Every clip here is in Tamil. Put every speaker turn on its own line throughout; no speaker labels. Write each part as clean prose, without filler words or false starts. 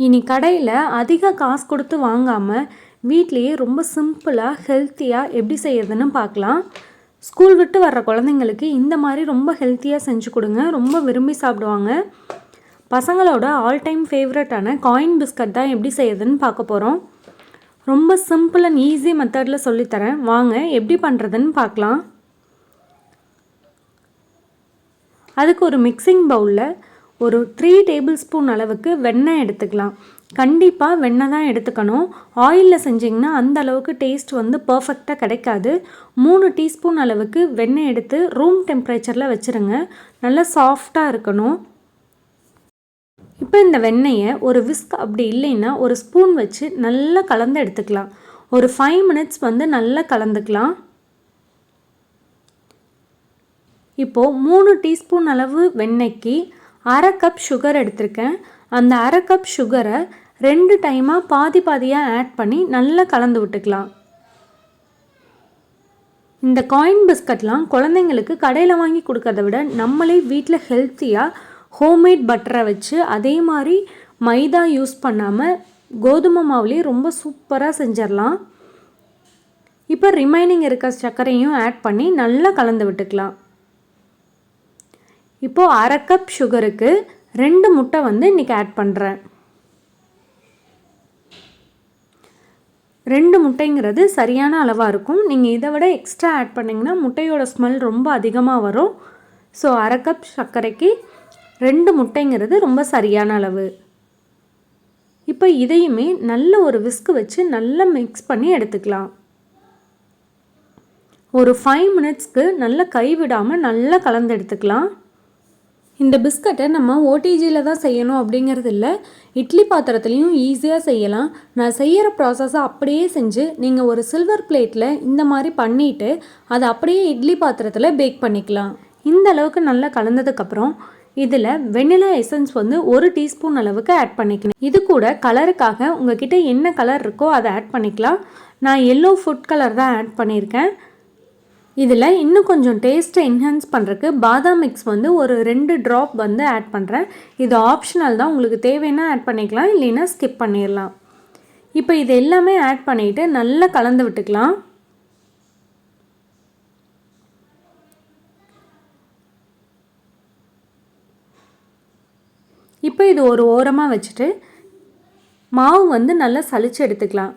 இனி கடையில் அதிக காசு கொடுத்து வாங்காமல் வீட்லேயே ரொம்ப சிம்பிளாக ஹெல்த்தியாக எப்படி செய்யறதுன்னு பார்க்கலாம். ஸ்கூல் விட்டு வர்ற குழந்தைங்களுக்கு இந்த மாதிரி ரொம்ப ஹெல்த்தியாக செஞ்சு கொடுங்க, ரொம்ப விரும்பி சாப்பிடுவாங்க. பசங்களோட ஆல் டைம் ஃபேவரட்டான காயின் பிஸ்கட் தான் எப்படி செய்யறதுன்னு பார்க்க போகிறோம். ரொம்ப சிம்பிள் அண்ட் ஈஸி மெத்தடில் சொல்லித்தரேன், வாங்க எப்படி பண்ணுறதுன்னு பார்க்கலாம். அதுக்கு ஒரு மிக்சிங் பவுலில் ஒரு 3 டேபிள் ஸ்பூன் அளவுக்கு வெண்ணெய் எடுத்துக்கலாம். கண்டிப்பாக வெண்ணெய் தான் எடுத்துக்கணும். ஆயிலில் செஞ்சிங்கன்னா அந்த அளவுக்கு டேஸ்ட் பர்ஃபெக்டாக கிடைக்காது. 3 டீஸ்பூன் அளவுக்கு வெண்ணெய் எடுத்து ரூம் டெம்பரேச்சரில் வச்சுருங்க. நல்லா சாஃப்டாக இருக்கணும். இப்போ இந்த வெண்ணெயை ஒரு விஸ்க் அப்படி இல்லைன்னா ஒரு ஸ்பூன் வச்சு நல்லா கலந்து எடுத்துக்கலாம். ஒரு 5 மினிட்ஸ் நல்லா கலந்துக்கலாம். இப்போது 3 டீஸ்பூன் அளவு வெண்ணெய்க்கு 1/2 கப் சுகர் எடுத்திருக்கேன். அந்த 1/2 கப் சுகரை 2 டைமாக பாதியாக ஆட் பண்ணி நல்லா கலந்து விட்டுக்கலாம். இந்த காயின் பிஸ்கட்லாம் குழந்தைங்களுக்கு கடையில் வாங்கி கொடுக்கறத விட நம்மளே வீட்டில் ஹெல்த்தியாக ஹோம்மேட் பட்டரை வச்சு அதே மாதிரி மைதா யூஸ் பண்ணாமல் கோதுமை மாவுலேயே ரொம்ப சூப்பராக செஞ்சிடலாம். இப்போ ரிமைனிங் இருக்க சர்க்கரையும் ஆட் பண்ணி நல்லா கலந்து விட்டுக்கலாம். இப்போது 1/2 கப் சுகருக்கு 2 முட்டை இன்றைக்கி ஆட் பண்ணுறேன். 2 முட்டைங்கிறது சரியான அளவாக இருக்கும். நீங்கள் இதை விட எக்ஸ்ட்ரா ஆட் பண்ணிங்கன்னா முட்டையோட ஸ்மெல் ரொம்ப அதிகமாக வரும். ஸோ 1/2 கப் சர்க்கரைக்கு 2 முட்டைங்கிறது ரொம்ப சரியான அளவு. இப்போ இதையுமே நல்ல ஒரு விஸ்க் வச்சு நல்லா மிக்ஸ் பண்ணி எடுத்துக்கலாம். ஒரு 5 மினிட்ஸ்க்கு நல்லா கைவிடாமல் நல்லா கலந்து எடுத்துக்கலாம். இந்த பிஸ்கட்டை நம்ம ஓடிஜியில் தான் செய்யணும் அப்படிங்கிறது இல்லை, இட்லி பாத்திரத்துலேயும் ஈஸியாக செய்யலாம். நான் செய்கிற ப்ராசஸை அப்படியே செஞ்சு நீங்கள் ஒரு சில்வர் பிளேட்டில் இந்த மாதிரி பண்ணிவிட்டு அதை அப்படியே இட்லி பாத்திரத்தில் பேக் பண்ணிக்கலாம். இந்த அளவுக்கு நல்லா கலந்ததுக்கப்புறம் இதில் வெண்ணிலா எசன்ஸ் 1 டீஸ்பூன் அளவுக்கு ஆட் பண்ணிக்கணும். இது கூட கலருக்காக உங்ககிட்ட என்ன கலர் இருக்கோ அதை ஆட் பண்ணிக்கலாம். நான் எல்லோ ஃபுட் கலர் தான் ஆட் பண்ணியிருக்கேன். இதில் இன்னும் கொஞ்சம் டேஸ்ட்டை என்ஹான்ஸ் பண்ணுறதுக்கு பாதாம் மிக்ஸ் ஒரு 2 ட்ராப் ஆட் பண்ணுறேன். இது ஆப்ஷனல் தான், உங்களுக்கு தேவைன்னா ஆட் பண்ணிக்கலாம், இல்லைன்னா ஸ்கிப் பண்ணிடலாம். இப்போ இது எல்லாமே ஆட் பண்ணிவிட்டு நல்லா கலந்து விட்டுக்கலாம். இப்போ இது ஒரு ஓரமாக வச்சுட்டு மாவு நல்லா சலிச்சு எடுத்துக்கலாம்.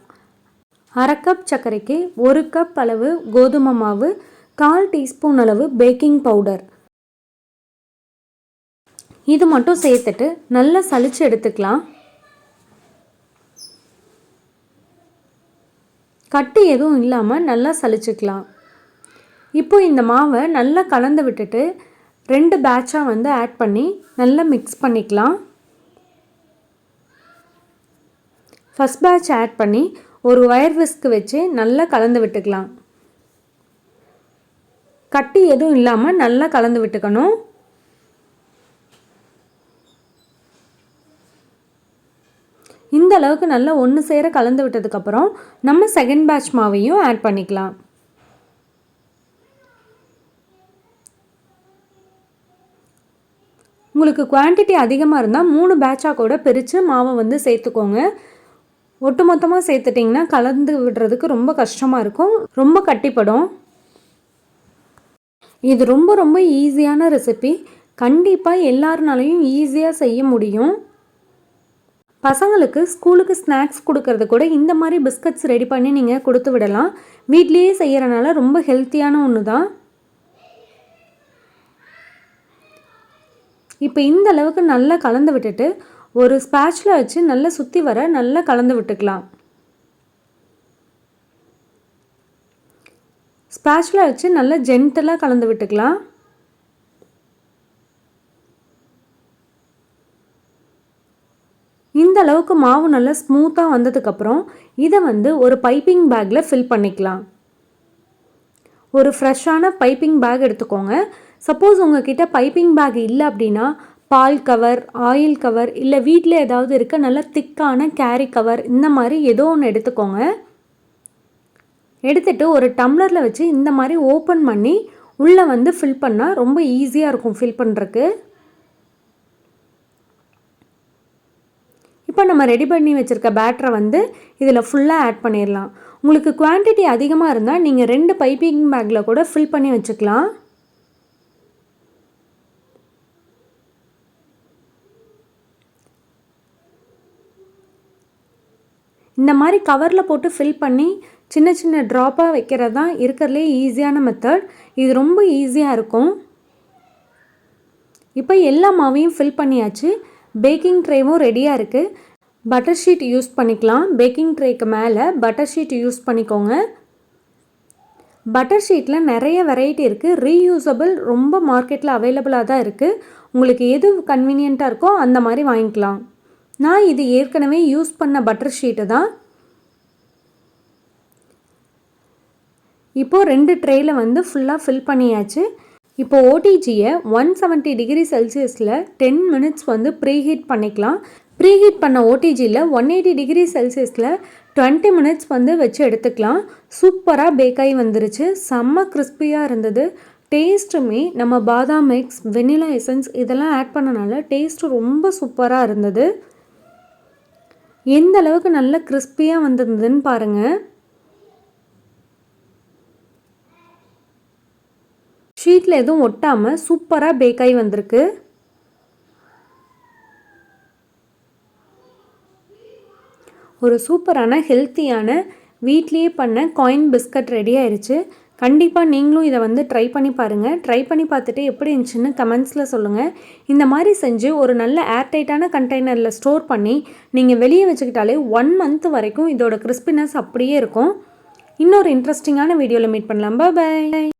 1/2 கப் சர்க்கரைக்கு 1 கப் அளவு கோதுமை மாவு, 1/4 டீஸ்பூன் அளவு பேக்கிங் பவுடர், இது மட்டும் சேர்த்துட்டு நல்லா சலிச்சு எடுத்துக்கலாம். கட்டி எதுவும் இல்லாமல் நல்லா சலிச்சுக்கலாம். இப்போ இந்த மாவை நல்லா கலந்து விட்டுட்டு 2 பேட்சாக ஆட் பண்ணி நல்லா மிக்ஸ் பண்ணிக்கலாம். ஃபஸ்ட் பேட்ச் ஆட் பண்ணி ஒரு ஒயர் விஸ்க் வச்சு நல்லா கலந்து விட்டுக்கலாம். கட்டி எதுவும் இல்லாமல் நல்லா கலந்து விட்டுக்கணும். இந்த அளவுக்கு நல்லா ஒன்று சேர கலந்து விட்டதுக்கப்புறம் நம்ம செகண்ட் பேட்ச் மாவையும் ஆட் பண்ணிக்கலாம். உங்களுக்கு குவான்டிட்டி அதிகமாக இருந்தால் 3 பேட்சாக கூட பிரித்து மாவை சேர்த்துக்கோங்க. ஒட்டுமொத்தமாக சேர்த்துட்டிங்கன்னா கலந்து விடுறதுக்கு ரொம்ப கஷ்டமாக இருக்கும், ரொம்ப கட்டிப்படும். இது ரொம்ப ரொம்ப ஈஸியான ரெசிபி. கண்டிப்பாக எல்லாருனாலையும் ஈஸியாக செய்ய முடியும். பசங்களுக்கு ஸ்கூலுக்கு ஸ்நாக்ஸ் கொடுக்கறது கூட இந்த மாதிரி பிஸ்கட்ஸ் ரெடி பண்ணி நீங்கள் கொடுத்து விடலாம். வீட்லேயே செய்கிறனால ரொம்ப ஹெல்த்தியான ஒன்று தான். இப்போ இந்த அளவுக்கு நல்லா கலந்து விட்டுட்டு ஒரு ஸ்பேட்ச்ல வச்சு நல்லா சுற்றி வர நல்லா கலந்து விட்டுக்கலாம். ஸ்பேட்ச்ல வச்சு நல்லா ஜென்டலாக கலந்து விட்டுக்கலாம். இந்த அளவுக்கு மாவு நல்லா ஸ்மூத்தாக வந்ததுக்கப்புறம் இதை ஒரு பைப்பிங் பேக்கில் ஃபில் பண்ணிக்கலாம். ஒரு ஃப்ரெஷ்ஷான பைப்பிங் பேக் எடுத்துக்கோங்க. சப்போஸ் உங்ககிட்ட பைப்பிங் பேக் இல்லை அப்படின்னா பால் கவர், ஆயில் கவர், இல்லை வீட்டில் ஏதாவது இருக்க நல்ல திக்கான கேரி கவர், இந்த மாதிரி ஏதோ ஒன்று எடுத்துக்கோங்க. எடுத்துகிட்டு ஒரு டம்ளரில் வச்சு இந்த மாதிரி ஓப்பன் பண்ணி உள்ளே ஃபில் பண்ணால் ரொம்ப ஈஸியாக இருக்கும் ஃபில் பண்ணுறக்கு. இப்போ நம்ம ரெடி பண்ணி வச்சுருக்க பேட்டரை வந்து இதில் ஃபுல்லாக ஆட் பண்ணிடலாம். உங்களுக்கு குவான்டிட்டி அதிகமாக இருந்தால் நீங்கள் 2 பைப்பிங் பேக்கில் கூட ஃபில் பண்ணி வச்சுக்கலாம். இந்த மாதிரி கவரில் போட்டு ஃபில் பண்ணி சின்ன சின்ன ட்ராப்பாக வைக்கிறது தான் இருக்கிறதுலே ஈஸியான மெத்தட். இது ரொம்ப ஈஸியாக இருக்கும். இப்போ எல்லா மாவையும் ஃபில் பண்ணியாச்சு. பேக்கிங் ட்ரேவும் ரெடியாக இருக்குது. பட்டர் ஷீட் யூஸ் பண்ணிக்கலாம். பேக்கிங் ட்ரேக்கு மேலே பட்டர் ஷீட் யூஸ் பண்ணிக்கோங்க. பட்டர் ஷீட்டில் நிறைய வெரைட்டி இருக்குது. ரீயூசபிள் ரொம்ப மார்க்கெட்டில் அவைலபிளாக தான் இருக்குது. உங்களுக்கு எது கன்வீனியண்ட்டாக இருக்கோ அந்த மாதிரி வாங்கிக்கலாம். நான் இது ஏற்கனவே யூஸ் பண்ண பட்டர் ஷீட்டு தான். இப்போது 2 ட்ரேயில் வந்து ஃபுல்லாக ஃபில் பண்ணியாச்சு. இப்போ ஓடிஜியை 170 டிகிரி செல்சியஸில் 10 மினிட்ஸ் வந்து ப்ரீஹீட் பண்ணிக்கலாம். ப்ரீஹீட் பண்ண ஓடிஜியில் 180 டிகிரி செல்சியஸில் 20 மினிட்ஸ் வந்து வச்சு எடுத்துக்கலாம். சூப்பராக பேக்காகி வந்துருச்சு. செம்ம கிறிஸ்பியாக இருந்தது. டேஸ்ட்டுமே நம்ம பாதாம் மிக்ஸ், வெனிலா எசன்ஸ் இதெல்லாம் ஆட் பண்ணனால டேஸ்ட்டு ரொம்ப சூப்பராக இருந்தது. எந்த அளவுக்கு நல்ல கிறிஸ்பியாக வந்திருந்ததுன்னு பாருங்கள். ஷீட்டில் எதுவும் ஒட்டாமல் சூப்பராக பேக்காகி வந்திருக்கு. ஒரு சூப்பரான ஹெல்த்தியான வீட்லேயே பண்ண காயின் பிஸ்கட் ரெடி ஆயிடுச்சு. கண்டிப்பாக நீங்களும் இதை வந்து ட்ரை பண்ணி பாருங்கள். ட்ரை பண்ணி பார்த்துட்டு எப்படி இருந்துச்சுன்னு கமெண்ட்ஸில் சொல்லுங்கள். இந்த மாதிரி செஞ்சு ஒரு நல்ல ஏர்டைட்டான கண்டெய்னரில் ஸ்டோர் பண்ணி நீங்கள் வெளியே வச்சுக்கிட்டாலே 1 மந்த் வரைக்கும் இதோட கிறிஸ்பினஸ் அப்படியே இருக்கும். இன்னொரு இன்ட்ரெஸ்டிங்கான வீடியோவில் மீட் பண்ணலாம். பாய்.